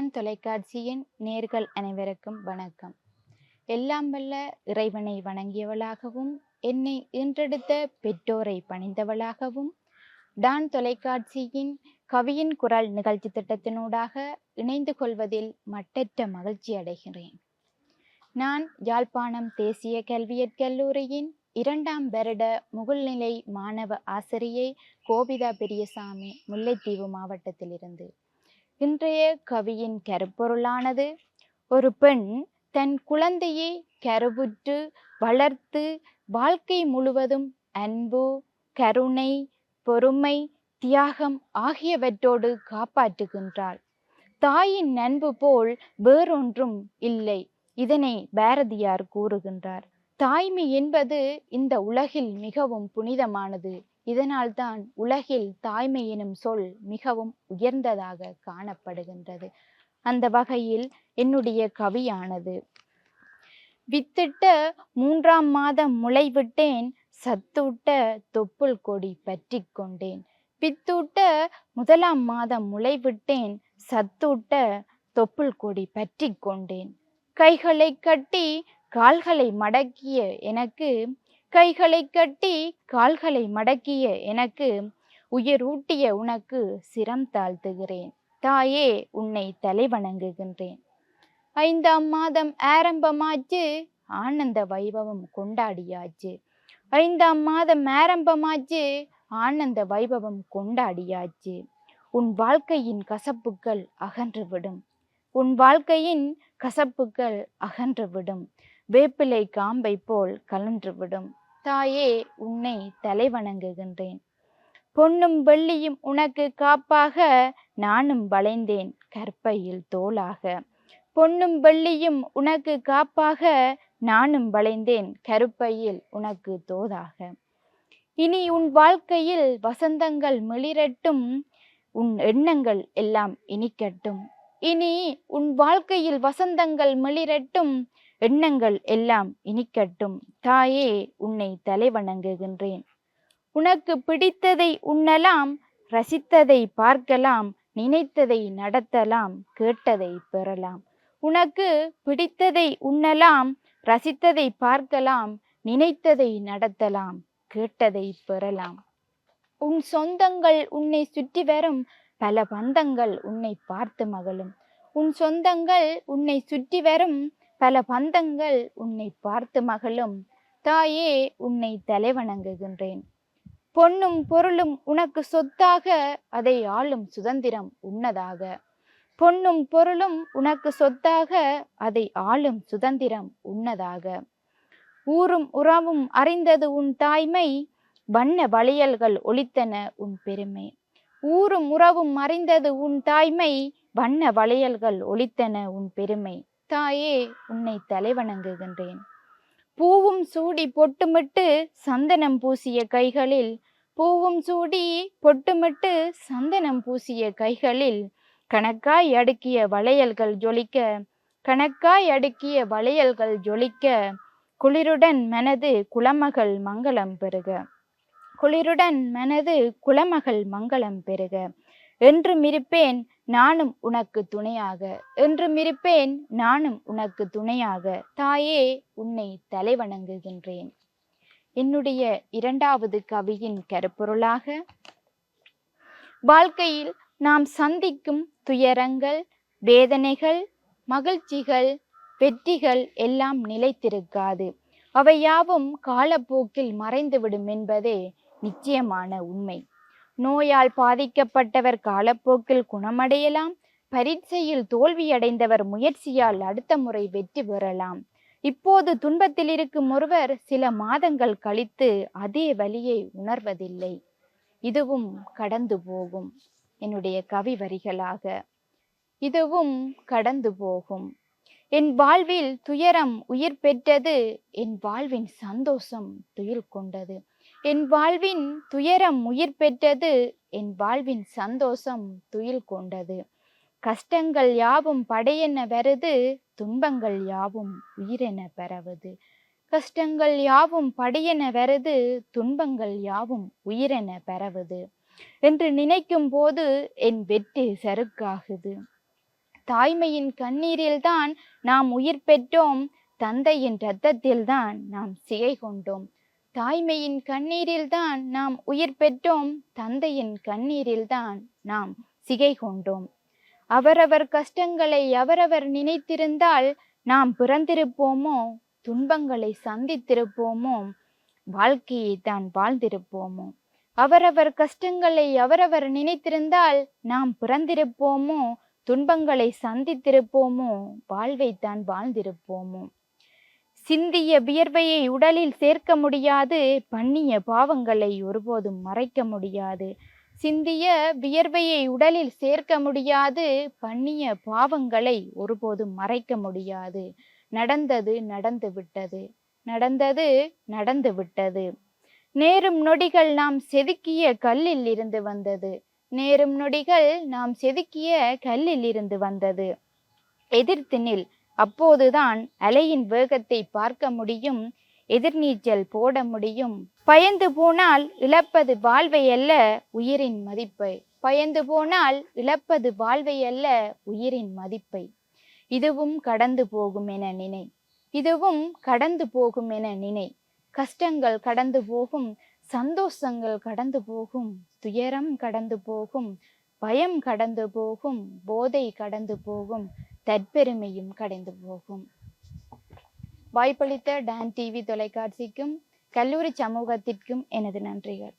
Don தொலைக்காட்சியின் நேர்கள் அனைவருக்கும் வணக்கம். எல்லாம் வல்ல இறைவனை வணங்கியவளாகவும் என்னை ஈன்றெடுத்த பெற்றோரை பணிந்தவளாகவும் டான் தொலைக்காட்சியின் கவியின் குரல் நிகழ்ச்சி திட்டத்தினூடாக இணைந்து கொள்வதில் மட்டற்ற மகிழ்ச்சி அடைகிறேன். நான் யாழ்ப்பாணம் தேசிய கல்வியற் கல்லூரியின் 2ஆம் வருட முகல்நிலை மாணவ ஆசிரியை கோபிதா பெரியசாமி, முல்லைத்தீவு மாவட்டத்திலிருந்து. இன்றைய கவியின் கருப்பொருளானது, ஒரு பெண் தன் குழந்தையை கருவுற்று வளர்த்து வாழ்க்கை முழுவதும் அன்பு, கருணை, பொறுமை, தியாகம் ஆகியவற்றோடு காப்பாற்றுகின்றாள். தாயின் அன்பு போல் வேறொன்றும் இல்லை. இதனை பாரதியார் கூறுகின்றார். தாய்மை என்பது இந்த உலகில் மிகவும் புனிதமானது. இதனால்தான் உலகில் தாய்மை எனும் சொல் மிகவும் உயர்ந்ததாக காணப்படுகின்றது. அந்த வகையில் என்னுடைய கவியானது, வித்திட்ட 3ஆம் மாதம் முளைவிட்டேன், சத்தூட்ட தொப்புள் கொடி பற்றி கொண்டேன். பித்தூட்ட 1ஆம் மாதம் முளைவிட்டேன், சத்தூட்ட தொப்புள் கொடி பற்றி கொண்டேன். கைகளை கட்டி கால்களை மடக்கிய எனக்கு, கைகளை கட்டி கால்களை மடக்கிய எனக்கு, உயிரூட்டிய உனக்கு சிரம் தாழ்த்துகிறேன். தாயே, உன்னை தலை வணங்குகின்றேன். 5ஆம் மாதம் ஆரம்பமாச்சு, ஆனந்த வைபவம் கொண்டாடியாச்சு. 5ஆம் மாதம் ஆரம்பமாச்சு, ஆனந்த வைபவம் கொண்டாடியாச்சு. உன் வாழ்க்கையின் கசப்புக்கள் அகன்றுவிடும். உன் வாழ்க்கையின் கசப்புக்கள் அகன்றுவிடும். வேப்பிலை காம்பை போல் கலன்றுவிடும். தாயே, உன்னை தலை வணங்குகின்றேன். பொன்னும் வெள்ளியும் உனக்கு காப்பாக, நானும் வளைந்தேன் கற்பையில் தோளாக. பொன்னும் வெள்ளியும் உனக்கு காப்பாக, நானும் வளைந்தேன் கருப்பையில் உனக்கு தோதாக. இனி உன் வாழ்க்கையில் வசந்தங்கள் மிளிரட்டும், உன் எண்ணங்கள் எல்லாம் இனிக்கட்டும். இனி உன் வாழ்க்கையில் வசந்தங்கள் மிளிரட்டும், எண்ணங்கள் எல்லாம் இனிக்கட்டும். தாயே, உன்னை தலை வணங்குகின்றேன். உனக்கு பிடித்ததை உண்ணலாம், ரசித்ததை பார்க்கலாம், நினைத்ததை நடத்தலாம், கேட்டதை பெறலாம். உனக்கு பிடித்ததை உண்ணலாம், ரசித்ததை பார்க்கலாம், நினைத்ததை நடத்தலாம், கேட்டதை பெறலாம். உன் சொந்தங்கள் உன்னை சுற்றி வரும், பல பந்தங்கள் உன்னை பார்த்து மகளும். உன் சொந்தங்கள் உன்னை சுற்றி வரும், பல பந்தங்கள் உன்னை பார்த்து மகளும். தாயே, உன்னை தலை வணங்குகின்றேன். பொன்னும் பொருளும் உனக்கு சொத்தாக, அதை ஆளும் சுதந்திரம் உன்னதாக. பொன்னும் பொருளும் உனக்கு சொத்தாக, அதை ஆளும் சுதந்திரம் உன்னதாக. ஊரும் உறவும் அறிந்தது உன் தாய்மை, வண்ண வளையல்கள் ஒலித்தன உன் பெருமை. ஊரும் உறவும் அறிந்தது உன் தாய்மை, வண்ண வளையல்கள் ஒலித்தன உன் பெருமை. தாயே, உன்னை தலை வணங்குகின்றேன். பூவும் சூடி பொட்டுமிட்டு சந்தனம் பூசிய கைகளில், பூவும் சூடி பொட்டுமிட்டு சந்தனம் பூசிய கைகளில், கணக்காய் அடுக்கிய வளையல்கள் ஜொலிக்க, கணக்காய் அடுக்கிய வளையல்கள் ஜொலிக்க, குளிருடன் மனது குலமகள் மங்களம் பெறுக. குளிருடன் மனது குலமகள் மங்களம் பெறுக. என்றும் இருப்பேன் நானும் உனக்கு துணையாக, என்றும் இருப்பேன் நானும் உனக்கு துணையாக. தாயே, உன்னை தலை வணங்குகின்றேன். என்னுடைய 2வது கவியின் கருப்பொருளாக, வாழ்க்கையில் நாம் சந்திக்கும் துயரங்கள், வேதனைகள், மகிழ்ச்சிகள், வெற்றிகள் எல்லாம் நிலைத்திருக்காது. அவை யாவும் காலப்போக்கில் மறைந்துவிடும் என்பதே நிச்சயமான உண்மை. நோயால் பாதிக்கப்பட்டவர் காலப்போக்கில் குணமடையலாம். பரீட்சையில் தோல்வியடைந்தவர் முயற்சியால் அடுத்த முறை வெற்றி பெறலாம். இப்போது துன்பத்தில் இருக்கும் ஒருவர் சில மாதங்கள் கழித்து அதே வலியை உணர்வதில்லை. இதுவும் கடந்து போகும். என்னுடைய கவி வரிகளாக, இதுவும் கடந்து போகும். என் வாழ்வில் துயரம் உயிர் பெற்றது, என் வாழ்வின் சந்தோஷம் துயில் கொண்டது. என் வாழ்வின் துயரம் உயிர் பெற்றது, என் வாழ்வின் சந்தோஷம் துயில் கொண்டது. கஷ்டங்கள் யாவும் படையென வருது, துன்பங்கள் யாவும் உயிரென பரவுது. கஷ்டங்கள் யாவும் படையென வருது, துன்பங்கள் யாவும் உயிரென பரவுது என்று நினைக்கும் போது என் வெற்றி சறுக்காகுது. தாய்மையின் கண்ணீரில்தான் நாம் உயிர் பெற்றோம், தந்தையின் இரத்தத்தில்தான் நாம் சிகை கொண்டோம். தாய்மையின் கண்ணீரில்தான் நாம் உயிர் பெற்றோம், தந்தையின் கண்ணீரில்தான் நாம் சிகை கொண்டோம். அவரவர் கஷ்டங்களை அவரவர் நினைத்திருந்தால் நாம் பிறந்திருப்போமோ, துன்பங்களை சந்தித்திருப்போமோ, வாழ்க்கையை தான் வாழ்ந்திருப்போமோ. அவரவர் கஷ்டங்களை அவரவர் நினைத்திருந்தால் நாம் பிறந்திருப்போமோ, துன்பங்களை சந்தித்திருப்போமோ, வாழ்வைத்தான் வாழ்ந்திருப்போமோ. சிந்திய வியர்வையை உடலில் சேர்க்க முடியாது, பண்ணிய பாவங்களை ஒருபோதும் மறைக்க முடியாது. சிந்திய வியர்வையை உடலில் சேர்க்க முடியாது, பண்ணிய பாவங்களை ஒருபோதும் மறைக்க முடியாது. நடந்தது நடந்து விட்டது, நடந்தது நடந்து விட்டது. நேரும் நொடிகள் நாம் செதுக்கிய கல்லில் இருந்து வந்தது, நேரும் நொடிகள் நாம் செதுக்கிய கல்லில் இருந்து வந்தது. எதிர்த்து நில், அப்போதுதான் அலையின் வேகத்தை பார்க்க முடியும், எதிர்நீச்சல் போட முடியும். பயந்து போனால் இழப்பது வாழ்வை அல்ல, உயிரின் மதிப்பை. பயந்து போனால் இழப்பது வாழ்வை அல்ல, உயிரின் மதிப்பை. இதுவும் கடந்து போகும் என நினை, இதுவும் கடந்து போகும் என நினை. கஷ்டங்கள் கடந்து போகும், சந்தோஷங்கள் கடந்து போகும், துயரம் கடந்து போகும், பயம் கடந்து போகும், போதை கடந்து போகும், தற்பெருமையும் கடந்து போகும். வாய்ப்பளித்த டான் டிவி தொலைக்காட்சிக்கும் கல்லூரி சமூகத்திற்கும் எனது நன்றிகள்.